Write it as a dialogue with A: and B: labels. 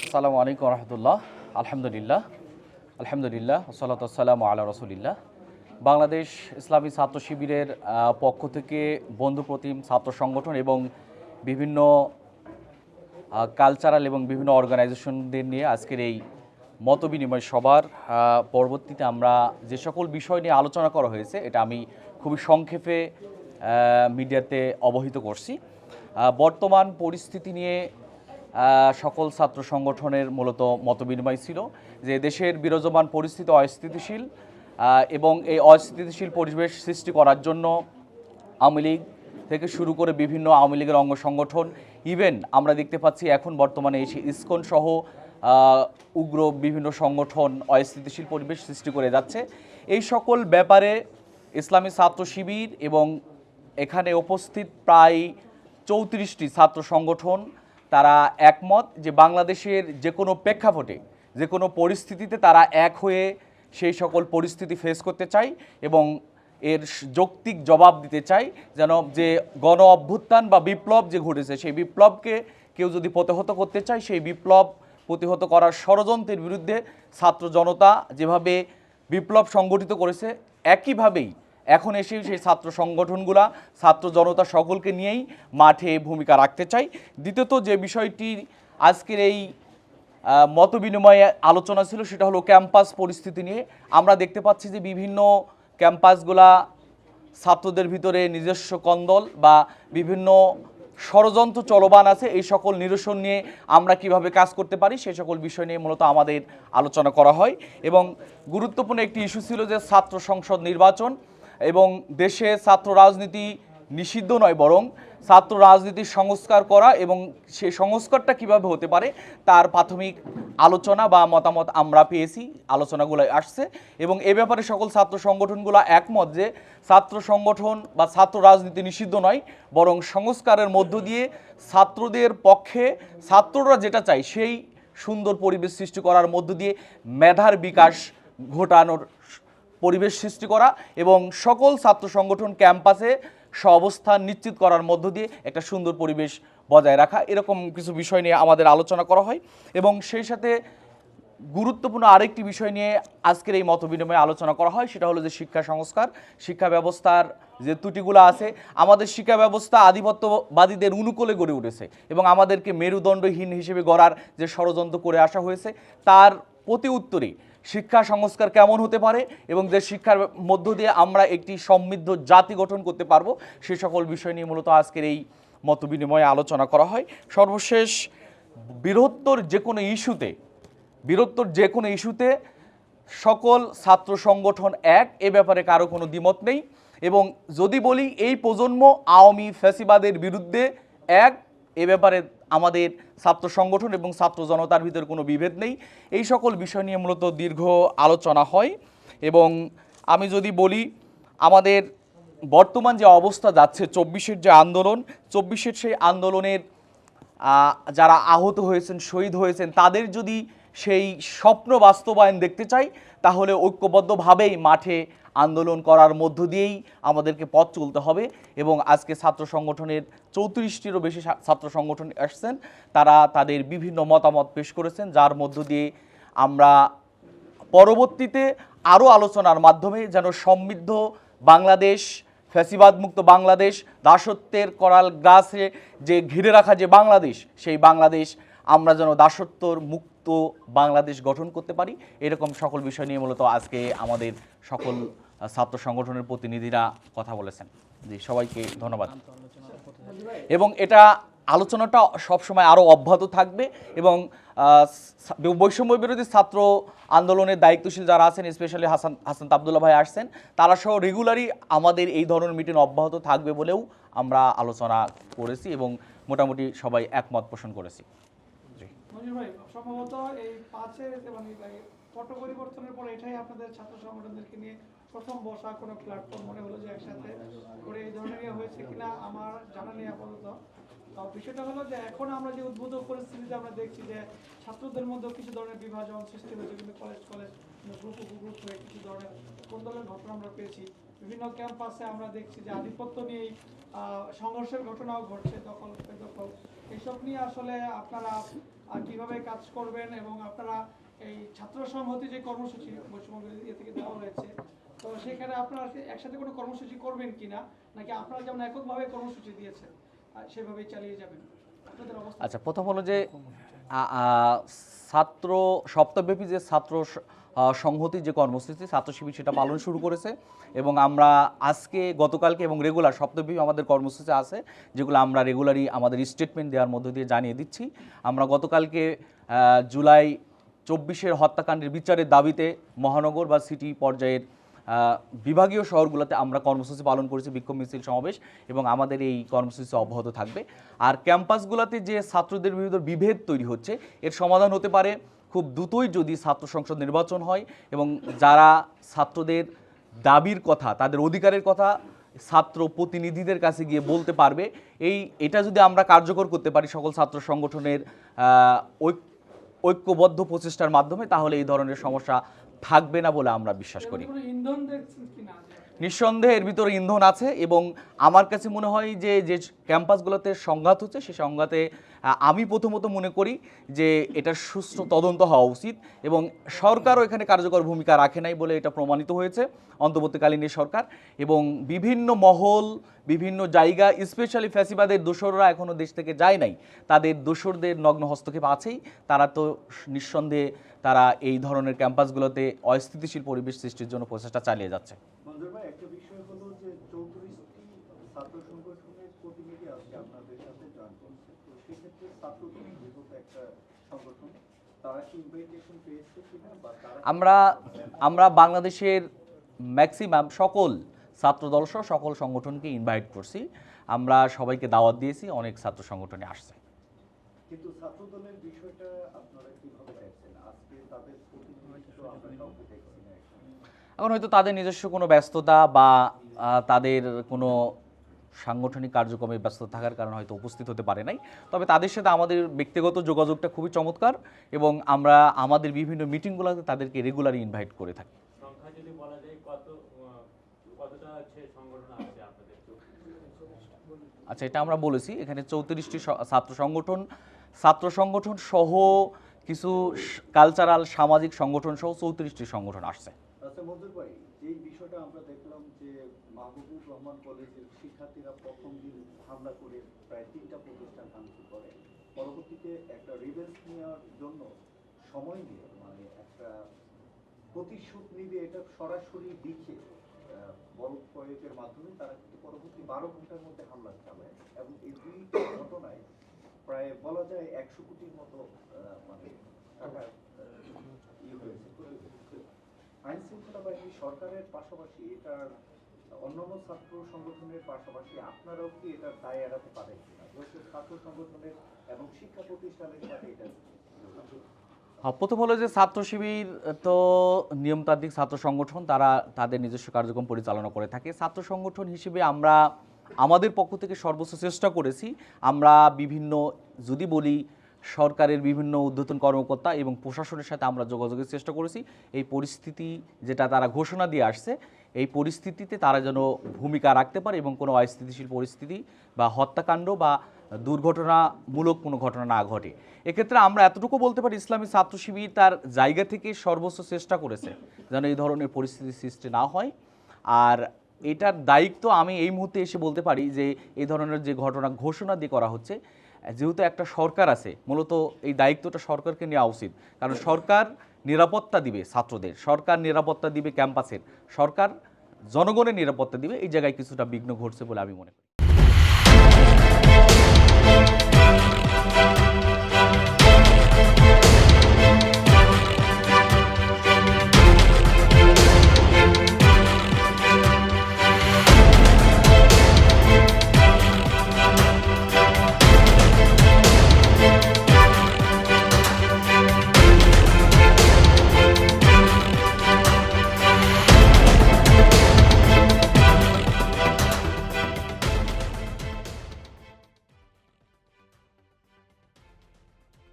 A: আসসালামু আলাইকুম রহমতুল্লাহ। আলহামদুলিল্লাহ ওসলাতু ওয়াসসালামু আলা রাসূলিল্লাহ। বাংলাদেশ ইসলামী ছাত্র শিবিরের পক্ষ থেকে বন্ধু প্রতিম ছাত্র সংগঠন এবং বিভিন্ন কালচারাল এবং বিভিন্ন অর্গানাইজেশনদের নিয়ে আজকের এই মতবিনিময় সভার পরবর্তীতে আমরা যে সকল বিষয় নিয়ে আলোচনা করা হয়েছে এটা আমি খুবই সংক্ষেপে মিডিয়াতে অবহিত করছি। বর্তমান পরিস্থিতি নিয়ে সকল ছাত্র সংগঠনের মূলত মতবিনিময় ছিল যে দেশের বিরাজমান পরিস্থিতি অস্থিতিশীল এবং এই অস্থিতিশীল পরিবেশ সৃষ্টি করার জন্য আওয়ামী লীগ থেকে শুরু করে বিভিন্ন আওয়ামী লীগের অঙ্গ সংগঠন ইভেন আমরা দেখতে পাচ্ছি এখন বর্তমানে এই ইসকন সহ উগ্র বিভিন্ন সংগঠন অস্থিতিশীল পরিবেশ সৃষ্টি করে যাচ্ছে। এই সকল ব্যাপারে ইসলামী ছাত্র শিবির এবং এখানে উপস্থিত প্রায় 34টি ছাত্র সংগঠন তারা একমত যে বাংলাদেশের যে কোনো প্রেক্ষাপটে যে কোনো পরিস্থিতিতে তারা এক হয়ে সেই সকল পরিস্থিতি ফেস করতে চায় এবং এর যৌক্তিক জবাব দিতে চাই যেন যে গণ অভ্যুত্থান বা বিপ্লব যে ঘটেছে সেই বিপ্লবকে কেউ যদি প্রতিহত করতে চায় সেই বিপ্লব প্রতিহত করার ষড়যন্ত্রের বিরুদ্ধে ছাত্র জনতা যেভাবে বিপ্লব সংগঠিত করেছে একইভাবেই এখন এসে সেই ছাত্র সংগঠনগুলা ছাত্র জনতা সকলকে নিয়েই মাঠে ভূমিকা রাখতে চাই। দ্বিতীয়ত যে বিষয়টি আজকের এই মতবিনিময়ে আলোচনা ছিল সেটা হলো ক্যাম্পাস পরিস্থিতি নিয়ে। আমরা দেখতে পাচ্ছি যে বিভিন্ন ক্যাম্পাসগুলা ছাত্রদের ভিতরে নিজস্ব কন্দল বা বিভিন্ন ষড়যন্ত্র চলমান আছে, এই সকল নিরসন নিয়ে আমরা কিভাবে কাজ করতে পারি সেই সকল বিষয় নিয়ে মূলত আমাদের আলোচনা করা হয়। এবং গুরুত্বপূর্ণ একটি ইস্যু ছিল যে ছাত্র সংসদ নির্বাচন এবং দেশে ছাত্র রাজনীতি নিষিদ্ধ নয় বরং ছাত্র রাজনীতির সংস্কার করা এবং সেই সংস্কারটা কিভাবে হতে পারে তার প্রাথমিক আলোচনা বা মতামত আমরা পেয়েছি, আলোচনাগুলো আসছে এবং এ ব্যাপারে সকল ছাত্র সংগঠনগুলো একমত যে ছাত্র সংগঠন বা ছাত্র রাজনীতি নিষিদ্ধ নয় বরং সংস্কারের মধ্য দিয়ে ছাত্রদের পক্ষে ছাত্ররা যেটা চায় সেই সুন্দর পরিবেশ সৃষ্টি করার মধ্য দিয়ে মেধার বিকাশ ঘটানোর পরিবেশ সৃষ্টি করা এবং সকল ছাত্র সংগঠন ক্যাম্পাসে অবস্থান নিশ্চিত করার মধ্য দিয়ে একটা সুন্দর পরিবেশ বজায় রাখা, এরকম কিছু বিষয় নিয়ে আমাদের আলোচনা করা হয়। এবং সেই সাথে গুরুত্বপূর্ণ আরেকটি বিষয় নিয়ে আজকের এই মতবিনিময়ে আলোচনা করা হয় সেটা হলো যে শিক্ষা সংস্কার, শিক্ষা ব্যবস্থার যে ত্রুটিগুলো আছে। আমাদের শিক্ষা ব্যবস্থা আধিপত্যবাদীদের অনুকূলে গড়ে উঠেছে এবং আমাদেরকে মেরুদণ্ডহীন হিসেবে গড়ার যে ষড়যন্ত্র করে আসা হয়েছে তার প্রতি উত্তরে শিক্ষা সংস্কার কেমন হতে পারে এবং যে শিক্ষার মধ্য দিয়ে আমরা একটি সমৃদ্ধ জাতি গঠন করতে পারবো সে সকল বিষয় নিয়ে মূলত আজকের এই মতবিনিময়ে আলোচনা করা হয়। সর্বশেষ বৃহত্তর যে কোনো ইস্যুতে সকল ছাত্র সংগঠন এক, এ ব্যাপারে কারো কোনো দ্বিমত নেই এবং যদি বলি এই প্রজন্ম আওয়ামী ফ্যাসিবাদের বিরুদ্ধে এক, এ ব্যাপারে আমাদের ছাত্র সংগঠন এবং ছাত্র জনতার ভিতরে কোনো বিভেদ নেই। এই সকল বিষয় নিয়ে মূলত দীর্ঘ আলোচনা হয় এবং আমি যদি বলি আমাদের বর্তমান যে অবস্থা যাচ্ছে 24-এর যে আন্দোলন, 24-এর সেই আন্দোলনের যারা আহত হয়েছেন শহীদ হয়েছেন তাদের যদি সেই স্বপ্ন বাস্তবায়ন দেখতে চাই তাহলে ঐক্যবদ্ধভাবেই মাঠে আন্দোলন করার মধ্য দিয়েই আমাদেরকে পথ চলতে হবে এবং আজকে ছাত্র সংগঠনের 34টিরও বেশি ছাত্র সংগঠন আসছেন, তারা তাদের বিভিন্ন মতামত পেশ করেছেন যার মধ্য দিয়ে আমরা পরবর্তীতে আরও আলোচনার মাধ্যমে যেন সমৃদ্ধ বাংলাদেশ, ফ্যাসিবাদ মুক্ত বাংলাদেশ, দাসত্বের করাল গাছে যে ঘিরে রাখা যে বাংলাদেশ সেই বাংলাদেশ আমরা যেন দাসত্বর মুক্ত বাংলাদেশ গঠন করতে পারি, এরকম সকল বিষয় নিয়ে মূলত আজকে আমাদের সকল ছাত্র সংগঠনের প্রতিনিধিরা কথা বলেছেন। জি, সবাইকে ধন্যবাদ এবং এটা আলোচনাটা সবসময় আরও অব্যাহত থাকবে এবং বৈষম্য বিরোধী ছাত্র আন্দোলনের দায়িত্বশীল যারা আছেন স্পেশালি হাসান আব্দুল্লাহ ভাই আসছেন তারা সহ রেগুলারই আমাদের এই ধরনের মিটিং অব্যাহত থাকবে বলেও আমরা আলোচনা করেছি এবং মোটামুটি সবাই একমত পোষণ করেছি।
B: সম্ভবত এই 5-এর মানে পট পরিবর্তনের পর এটাই আপনাদের ছাত্র সংগঠনদেরকে নিয়ে প্রথম বসা কোনো প্ল্যাটফর্ম মনে হলো যে একসাথে করে এই ধরনের হয়েছে কিনা আমার জানা নেই আপাতত। বিষয়টা হলো যে এখন আমরা যে উদ্ভূত পরিস্থিতিতে আমরা দেখছি যে ছাত্রদের মধ্যে কিছু ধরনের বিভাজন সৃষ্টি হয়েছে, কিন্তু কলেজ গ্রুপ হয়ে কিছু ধরনের কোন্দলের ঘটনা আমরা পেয়েছি। বিভিন্ন ক্যাম্পাসে আমরা দেখছি যে আধিপত্য নিয়েই সংঘর্ষের ঘটনাও ঘটছে, দখল এসব নিয়ে আসলে আপনারা কিভাবে কাজ করবেন এবং আপনারা এই ছাত্র সংহতি যে কর্মসূচি পশ্চিমবঙ্গ থেকে দেওয়া হয়েছে, তো সেখানে আপনারা একসাথে কোনো কর্মসূচি করবেন কিনা, নাকি আপনারা যেমন এককভাবে কর্মসূচি দিয়েছেন সেভাবেই চালিয়ে যাবেন? আপনাদের অবস্থা।
A: আচ্ছা, প্রথম হলো যে ছাত্র সপ্তাহব্যাপী যে ছাত্র সংহতি যে কর্মসূচি ছাত্র শিবির সেটা পালন শুরু করেছে এবং আমরা আজকে গতকালকে এবং রেগুলার সপ্তাহব্যাপী আমাদের কর্মসূচি আছে, যেগুলো আমরা রেগুলারই আমাদের স্টেটমেন্ট দেওয়ার মধ্য দিয়ে জানিয়ে দিচ্ছি। আমরা গতকালকে জুলাই 24-এর হত্যাকাণ্ডের বিচারের দাবিতে মহানগর বা সিটি পর্যায়ের বিভাগীয় শহরগুলোতে আমরা কর্মসূচি পালন করেছি, বিক্ষোভ মিছিল সমাবেশ, এবং আমাদের এই কর্মসূচি অব্যাহত থাকবে। আর ক্যাম্পাসগুলোতে যে ছাত্রদের বিরুদ্ধ বিভেদ তৈরি হচ্ছে এর সমাধান হতে পারে খুব দ্রুতই যদি ছাত্র সংসদ নির্বাচন হয় এবং যারা ছাত্রদের দাবির কথা, তাদের অধিকারের কথা ছাত্র প্রতিনিধিদের কাছে গিয়ে বলতে পারবে, এটা যদি আমরা কার্যকর করতে পারি সকল ছাত্র সংগঠনের ঐক্যবদ্ধ প্রচেষ্টার মাধ্যমে, তাহলে এই ধরনের সমস্যা থাকবে না বলে আমরা বিশ্বাস করি।
B: কোনো ইন্ধন দেখছেন কিনা?
A: নিঃসন্দেহে এর ভিতরে ইন্ধন আছে এবং আমার কাছে মনে হয় যে যে ক্যাম্পাসগুলোতে সংঘাত হচ্ছে সে সংঘাতে আমি প্রথমত মনে করি যে এটার সুষ্ঠু তদন্ত হওয়া উচিত এবং সরকারও এখানে কার্যকর ভূমিকা রাখে নাই বলে এটা প্রমাণিত হয়েছে অন্তর্বর্তীকালীন এই সরকার। এবং বিভিন্ন মহল, বিভিন্ন জায়গা, স্পেশালি ফ্যাসিবাদের দোসররা এখনও দেশ থেকে যায় নাই, তাদের দোসরদের নগ্ন হস্তক্ষেপ আছেই। তারা তো নিঃসন্দেহে তারা এই ধরনের ক্যাম্পাসগুলোতে অস্থিতিশীল পরিবেশ সৃষ্টির জন্য প্রচেষ্টা চালিয়ে যাচ্ছে।
C: মঞ্জুর ভাই, একটা বিষয় হলো যে 34টি ছাত্র সংগঠনের প্রতিনিধি আজকে আপনাদের সাথে জয়েন করছে, তো সেক্ষেত্রে ছাত্রদল যেহেতু একটা সংগঠন, তারা কি ইনভাইটেশন পেয়েছে কিনা বা তারা
A: আমরা বাংলাদেশের ম্যাক্সিমাম সকল ছাত্রদল সহ সকল সংগঠনকে ইনভাইট করছি, আমরা সবাইকে দাওয়াত দিয়েছি, অনেক ছাত্র সংগঠনে আসছে।
C: কিন্তু ছাত্রদলের বিষয়টা আপনারা কিভাবে দেখছেন? আজকে তাদের প্রতিনিধিত্ব আমরা কাউকে দেখছি না
A: এখন হয়তো তাদের নিজস্ব কোনো ব্যস্ততা বা তাদের কোনো সাংগঠনিক কার্যক্রমে ব্যস্ত থাকার কারণে হয়তো উপস্থিত হতে পারে নাই। তবে তাদের সাথে আমাদের ব্যক্তিগত যোগাযোগটা খুবই চমৎকার এবং আমরা আমাদের বিভিন্ন মিটিংগুলোতে তাদেরকে রেগুলারই ইনভাইট করে থাকি।
D: সংখ্যা যদি বলা যায় কতটা আছে সংগঠন আছে আপনাদের?
A: আচ্ছা, এটা আমরা বলেছি, এখানে 34টি ছাত্র সংগঠন সহ কিছু কালচারাল সামাজিক সংগঠন সহ 34টি সংগঠন আসছে।
C: আচ্ছা মঞ্জুর ভাই, যেই বিষয়টা আমরা দেখলাম যে মাহবুবুর রহমান কলেজের শিক্ষার্থীরা প্রথম দিন হামলা করে প্রায় 3টা প্রতিষ্ঠান ভাঙচুর করে, পরবর্তীতে একটা রিভেন্স নেওয়ার জন্য সময় নিয়ে মানে একটা প্রতিশোধ নিবে এটা সরাসরি লিখে বল প্রয়োগের মাধ্যমে তারা কিন্তু পরবর্তী 12 ঘন্টার মধ্যে হামলা চালায় এবং এই দুইটা ঘটনায় প্রায় বলা যায় 100 কোটির মতো মানে টাকা হয়েছে। আইন শৃঙ্খলা বাহিনী সরকারের পাশাপাশি এটার অন্যান্য ছাত্র সংগঠনের পাশাপাশি আপনারাও কি এটার দায় এড়াতে পারেন কিনা? ছাত্র সংগঠনের এবং শিক্ষা প্রতিষ্ঠানের সাথে এটা
A: প্রথম হলো যে ছাত্র শিবির তো নিয়মতান্ত্রিক ছাত্র সংগঠন, তারা তাদের নিজস্ব কার্যক্রম পরিচালনা করে থাকে। ছাত্র সংগঠন হিসেবে আমরা আমাদের পক্ষ থেকে সর্বোচ্চ চেষ্টা করেছি। আমরা বিভিন্ন যদি বলি সরকারের বিভিন্ন ঊর্ধ্বতন কর্মকর্তা এবং প্রশাসনের সাথে আমরা যোগাযোগের চেষ্টা করেছি। এই পরিস্থিতি যেটা তারা ঘোষণা দিয়ে আসছে, এই পরিস্থিতিতে তারা যেন ভূমিকা রাখতে পারে এবং কোনো অস্থিতিশীল পরিস্থিতি বা হত্যাকাণ্ড বা দুর্ঘটনামূলক কোনো ঘটনা না ঘটে। এক্ষেত্রে আমরা এতটুকু বলতে পারি, ইসলামী ছাত্র শিবির তার জায়গা থেকে সর্বোচ্চ চেষ্টা করেছে যেন এই ধরনের পরিস্থিতি সৃষ্টি না হয়। আর এটার দায়িত্ব আমি এই মুহূর্তে এসে বলতে পারি যে এই ধরনের যে ঘটনা ঘোষণা দিয়ে করা হচ্ছে, যেহেতু একটা সরকার আছে, মূলত এই দায়িত্বটা সরকারকে নেওয়া উচিত। কারণ সরকার নিরাপত্তা দিবে ছাত্রদের, সরকার নিরাপত্তা দিবে ক্যাম্পাসের, সরকার জনগণের নিরাপত্তা দিবে। এই জায়গায় কিছুটা বিঘ্ন ঘটছে বলে আমি মনে করি।